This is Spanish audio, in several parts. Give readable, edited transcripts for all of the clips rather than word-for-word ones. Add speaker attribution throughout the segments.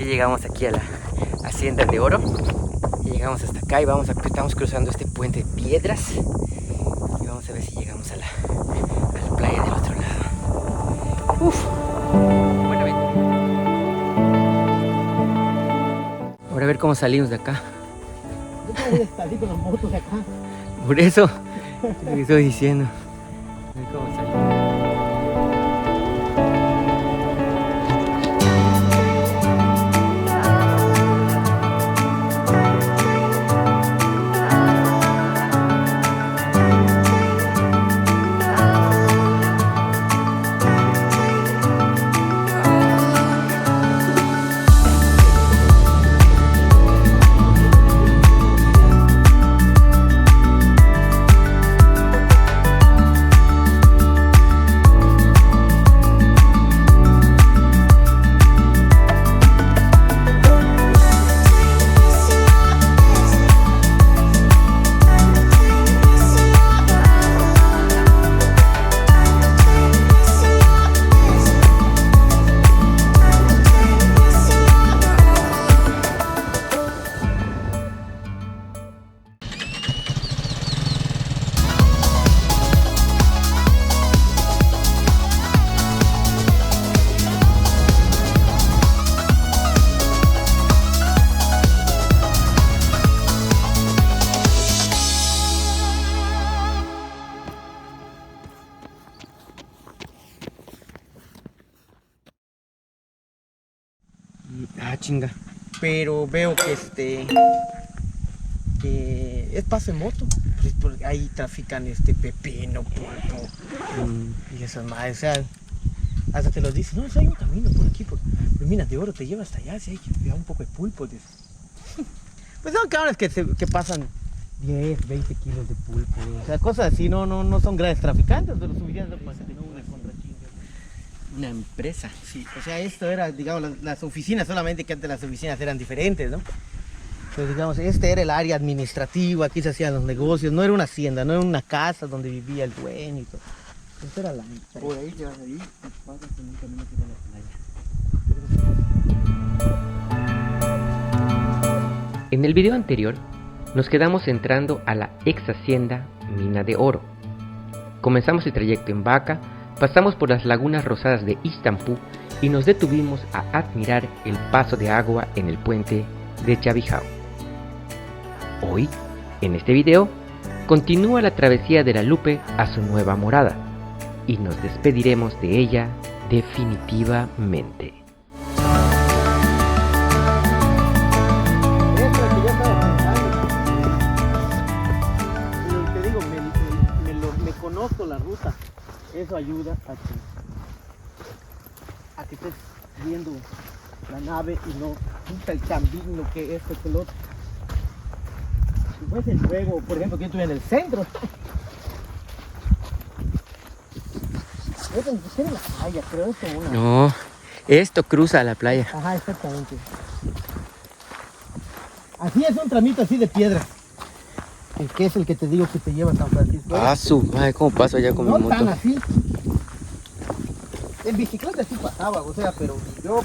Speaker 1: Ya llegamos aquí a la Hacienda de Oro. Ya llegamos hasta acá y estamos cruzando este puente de piedras. Y vamos a ver si llegamos a la playa del otro lado. Uf, buena venta. Ahora a ver cómo salimos de acá.
Speaker 2: Yo voy a salir con las motos de acá.
Speaker 1: Por eso te estoy diciendo. A ver cómo salimos. Ah, chinga. Pero veo que que es paso en moto. Pues porque ahí trafican pepino, pulpo y esas madres. O sea, hasta te los dicen, no, hay un camino por aquí, por minas de oro, te lleva hasta allá, si hay que llevar un poco de pulpo. Pues son cabras que pasan 10, 20 kilos de pulpo. O sea, cosas así, no son grandes traficantes, pero suficientes para que no una contrachinga. Una empresa. Sí, o sea, esto era, digamos, las oficinas, solamente que antes las oficinas eran diferentes, ¿no? Pues digamos, este era el área administrativa, aquí se hacían los negocios, no era una hacienda, no era una casa donde vivía el dueño y todo. Esto era la empresa.
Speaker 2: Por ahí te vas a ir y pasas en un camino que va a la playa.
Speaker 3: En el video anterior nos quedamos entrando a la ex hacienda Mina de Oro. Comenzamos el trayecto en vaca, pasamos por las lagunas rosadas de Istampú y nos detuvimos a admirar el paso de agua en el puente de Chavijao. Hoy, en este video, continúa la travesía de la Lupe a su nueva morada y nos despediremos de ella definitivamente.
Speaker 2: Conozco la ruta, eso ayuda a que estés viendo la nave y no el camino que esto que el otro. Si fuese luego, por ejemplo, que yo estuve en el centro, esto es la playa, creo, es como una...
Speaker 1: No, esto cruza la playa.
Speaker 2: Ajá, exactamente. Así es un tramito así de piedra. El que es el que te digo que te lleva a San Francisco.
Speaker 1: Ah, su madre, ¿cómo paso allá con mi moto?
Speaker 2: No tan así. En bicicleta sí pasaba, o sea, pero yo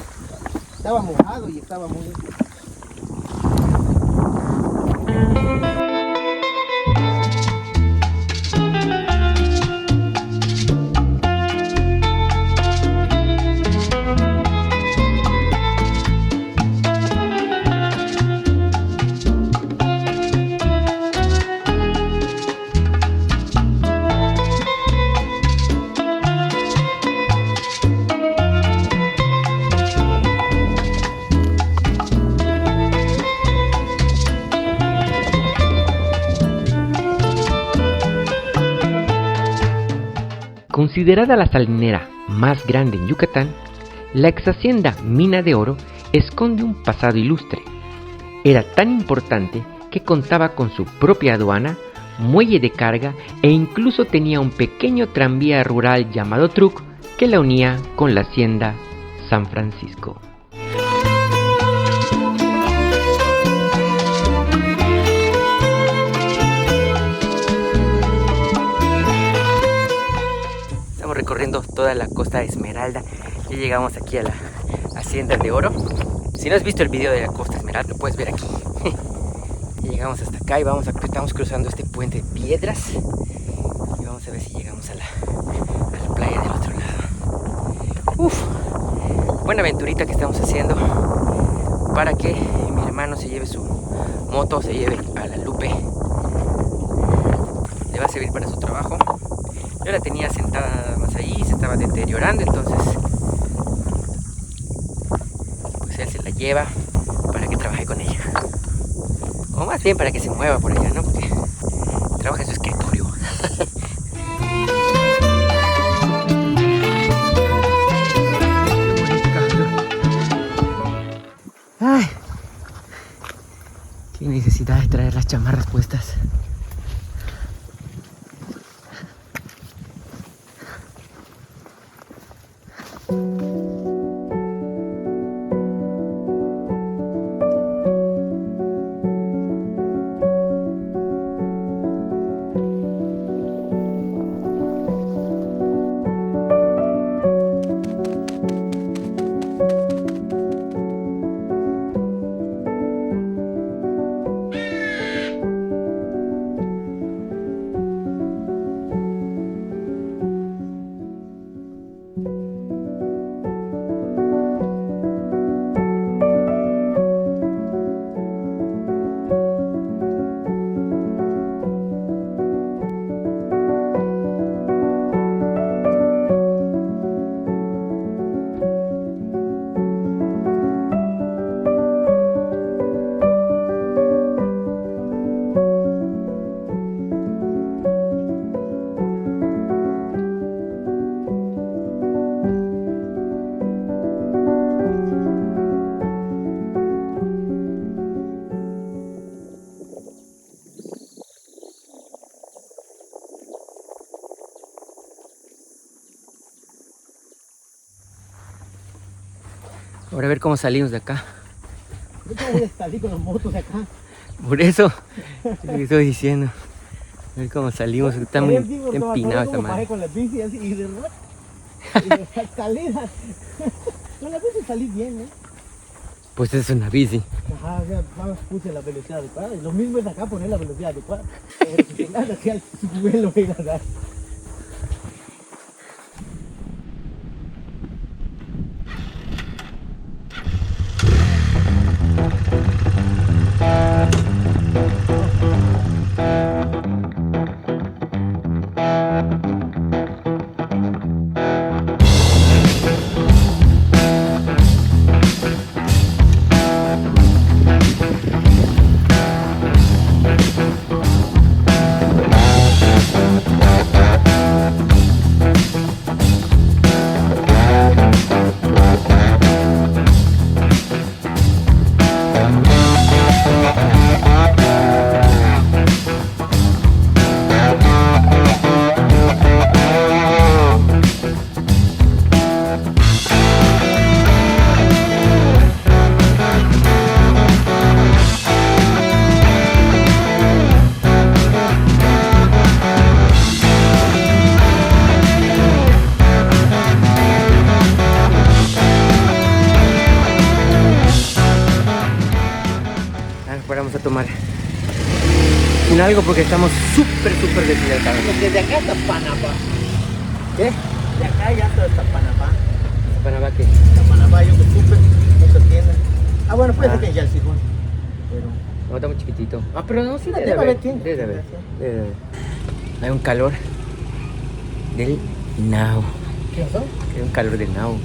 Speaker 2: estaba mojado y estaba muy...
Speaker 3: Considerada la salinera más grande en Yucatán, la ex hacienda Mina de Oro esconde un pasado ilustre. Era tan importante que contaba con su propia aduana, muelle de carga e incluso tenía un pequeño tranvía rural llamado Truck que la unía con la hacienda San Francisco.
Speaker 1: Recorriendo toda la costa de Esmeralda. Ya llegamos aquí a la Hacienda de Oro.
Speaker 3: Si no has visto el video de la Costa Esmeralda, lo puedes ver aquí. Ya llegamos hasta acá y estamos cruzando este puente de piedras. Y vamos a ver si llegamos a la playa del otro lado. Uf, buena aventurita que estamos haciendo para que mi hermano se lleve su moto, se lleve a la Lupe. Le va a servir para su trabajo. Yo la tenía sentada nada más ahí, se estaba deteriorando, entonces pues él se la lleva para que trabaje con ella. O más bien para que se mueva por allá, ¿no? Porque trabaja en su escritorio. Ay, qué necesidad de traer las chamarras puestas. Ahora a ver cómo salimos de acá.
Speaker 2: Yo voy a salir con las motos de acá.
Speaker 3: Por eso te estoy diciendo. A ver cómo salimos. Está muy empinado esta madre.
Speaker 2: Con la bici así y de salir. Con la bici salí bien, ¿eh?
Speaker 3: Pues es una bici.
Speaker 2: Ajá, ya puse la velocidad adecuada. Y lo mismo es acá poner la velocidad adecuada. Si te das hacia el vuelo, ir a dar.
Speaker 3: Vamos a tomar un algo porque estamos súper deshidratados.
Speaker 2: Desde acá hasta Panamá.
Speaker 3: ¿Qué?
Speaker 2: De acá ya hasta Panamá.
Speaker 3: ¿Panamá qué?
Speaker 2: Hasta Panamá yo me supe, muchas tiendas. Ah, bueno, puede ser que ya el Sijón. Pero...
Speaker 3: No, está muy chiquitito. Ah, pero no, sí
Speaker 2: debe haber tiendas.
Speaker 3: Debe haber. Hay un calor del nao.
Speaker 2: ¿Qué pasó?
Speaker 3: Hay un calor del nao.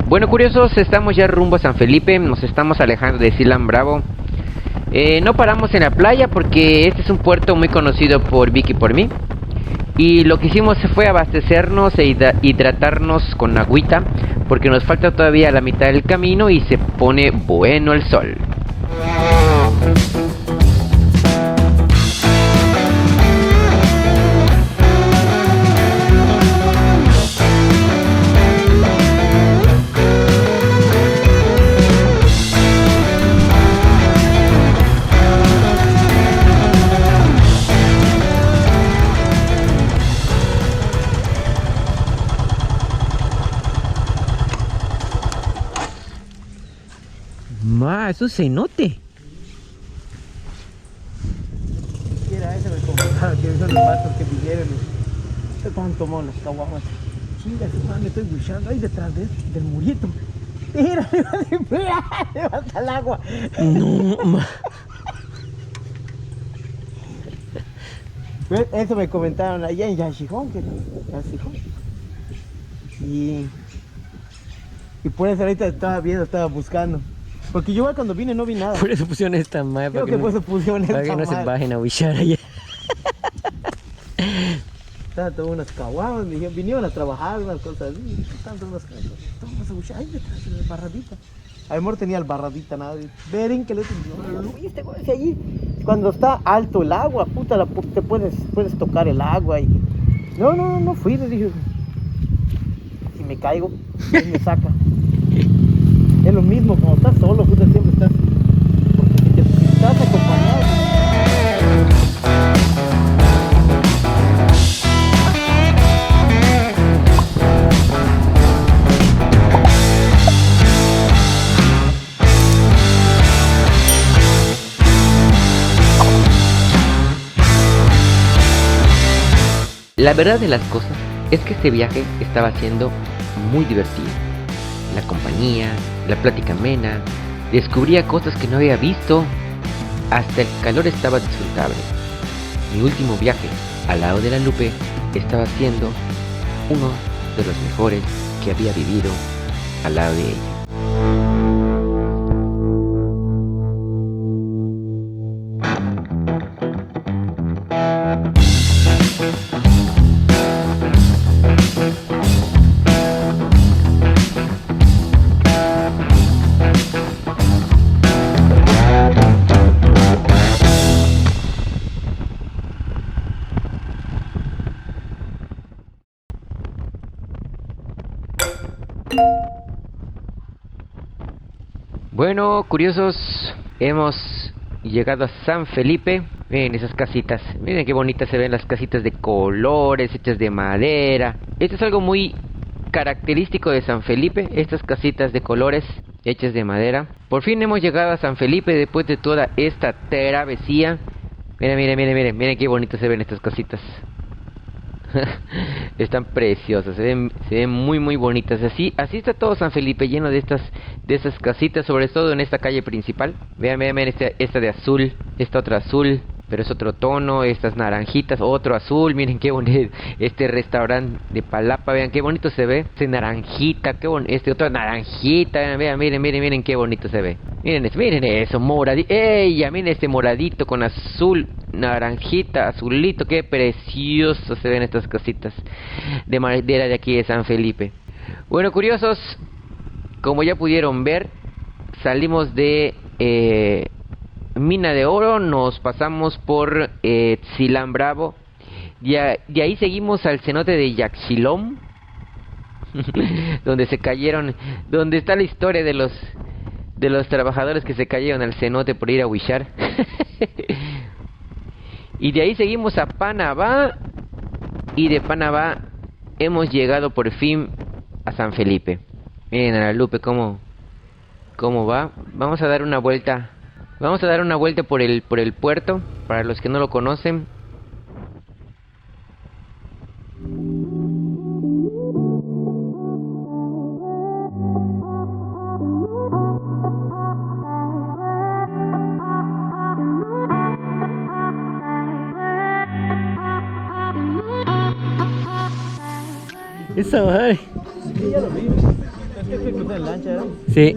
Speaker 3: Bueno, curiosos, estamos ya rumbo a San Felipe, nos estamos alejando de Silan Bravo. No paramos en la playa porque este es un puerto muy conocido por Vicky y por mí. Y lo que hicimos fue abastecernos e hidratarnos con agüita, porque nos falta todavía la mitad del camino y se pone bueno el sol. Ma, es un cenote.
Speaker 1: Era ese me comentaron que son los vatos que vinieron y se estaban tomando las caguamas. Chinga, me estoy buchando ahí detrás del murito. Mira, levanta el agua.
Speaker 3: No, ma.
Speaker 1: Pues, eso me comentaron allá en Yaxijón, y por eso ahorita estaba viendo, estaba buscando. Porque yo cuando vine no vi nada.
Speaker 3: Por eso pusieron esta madre.
Speaker 1: Creo que por eso pusieron esta
Speaker 3: para que no se
Speaker 1: madre.
Speaker 3: bajen a huichar allá.
Speaker 1: Estaban todos unas caguamas, vinieron a trabajar, unas cosas así. Estaban todas unas buchas ahí detrás de la barradita. A amor tenía el barradita, nada. Veren que le este güey que allí, cuando está alto el agua, puta, te puedes tocar el agua. Y no fui, le dije. Si me caigo, él me saca. Es lo mismo, cuando estás solo, puta, siempre estás. Porque si estás acompañado.
Speaker 3: La verdad de las cosas es que este viaje estaba siendo muy divertido. La compañía, la plática amena, descubría cosas que no había visto, hasta el calor estaba disfrutable. Mi último viaje al lado de la Lupe estaba siendo uno de los mejores que había vivido al lado de ella. Bueno, curiosos, hemos llegado a San Felipe. Miren esas casitas, miren qué bonitas se ven las casitas de colores, hechas de madera. Esto es algo muy característico de San Felipe, estas casitas de colores hechas de madera. Por fin hemos llegado a San Felipe después de toda esta travesía. Miren qué bonitas se ven estas casitas. Están preciosas, se ven muy bonitas. Así está todo San Felipe, lleno de esas casitas, sobre todo en esta calle principal. Vean esta de azul, esta otra azul, pero es otro tono, estas naranjitas, otro azul. Miren qué bonito este restaurante de Palapa, vean qué bonito se ve. Este naranjita, qué bonito, este otro naranjita, vean, miren qué bonito se ve. Miren eso, moradito, ¡ey! Miren este moradito con azul, naranjita, azulito, qué precioso se ven estas casitas de madera de aquí de San Felipe. Bueno, curiosos, como ya pudieron ver, salimos de Mina de Oro, nos pasamos por Tzilán Bravo, de ahí seguimos al cenote de Yaxchilón, donde se cayeron, donde está la historia de los trabajadores que se cayeron al cenote por ir a huichar. Y de ahí seguimos a Panabá, y de Panabá hemos llegado por fin a San Felipe. Miren a la Lupe cómo va. Vamos a dar una vuelta por el puerto, para los que no lo conocen. Esa madre.
Speaker 1: Sí, ya lo vi. Es que cruzar en lancha, ¿verdad?
Speaker 3: Sí.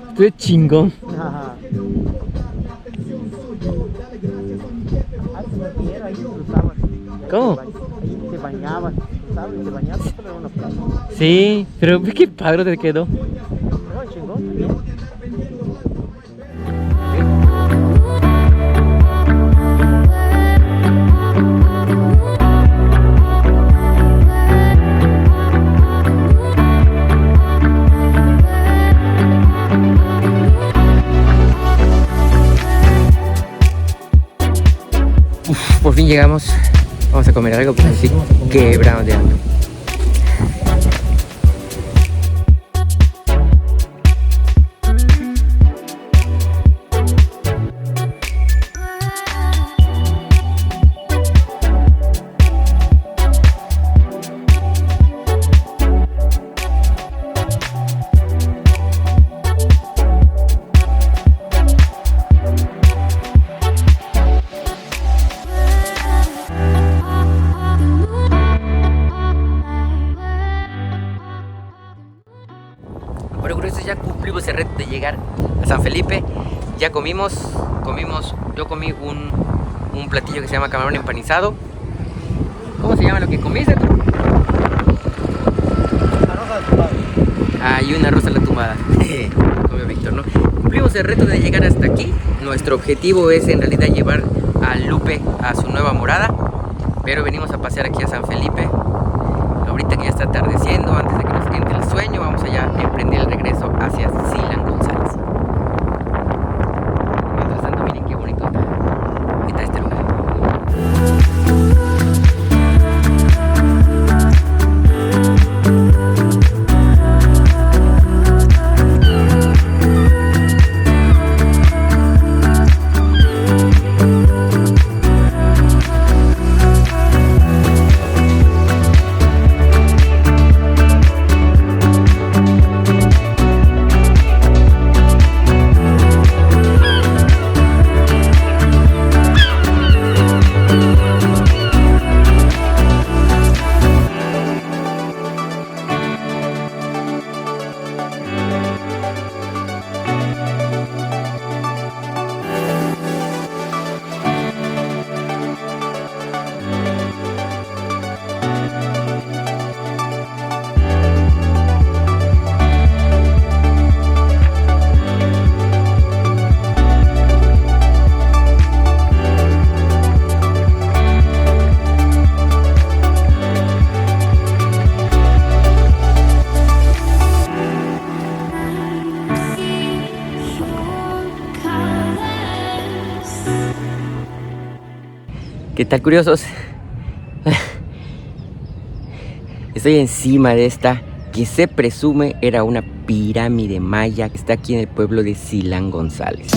Speaker 3: Esto es chingón.
Speaker 1: Ajá. Ahí se cruzaban.
Speaker 3: ¿Cómo?
Speaker 1: Ahí te bañabas, ¿sabes? Te bañabas, pero era una plaza.
Speaker 3: Sí, pero qué padre te quedó.
Speaker 1: No, chingón, bien.
Speaker 3: Por fin llegamos. Vamos a comer algo porque así quebramos de hambre. Bueno, curiosos, ya cumplimos el reto de llegar a San Felipe. Ya comimos, yo comí un platillo que se llama camarón empanizado. ¿Cómo se llama lo que comiste tú?
Speaker 2: Arroz al tumbado.
Speaker 3: Ah, y una arroz a la tumbada. Comió Víctor, ¿no? Cumplimos el reto de llegar hasta aquí. Nuestro objetivo es en realidad llevar a Lupe a su nueva morada. Pero venimos a pasear aquí a San Felipe. Ahorita que ya está atardeciendo, antes de que nos entre el sueño, vamos allá a emprender el regreso hacia Silan González. Mientras tanto, miren qué bonito está este lugar. ¿Qué tal, curiosos? Estoy encima de esta que se presume era una pirámide maya que está aquí en el pueblo de Silan González.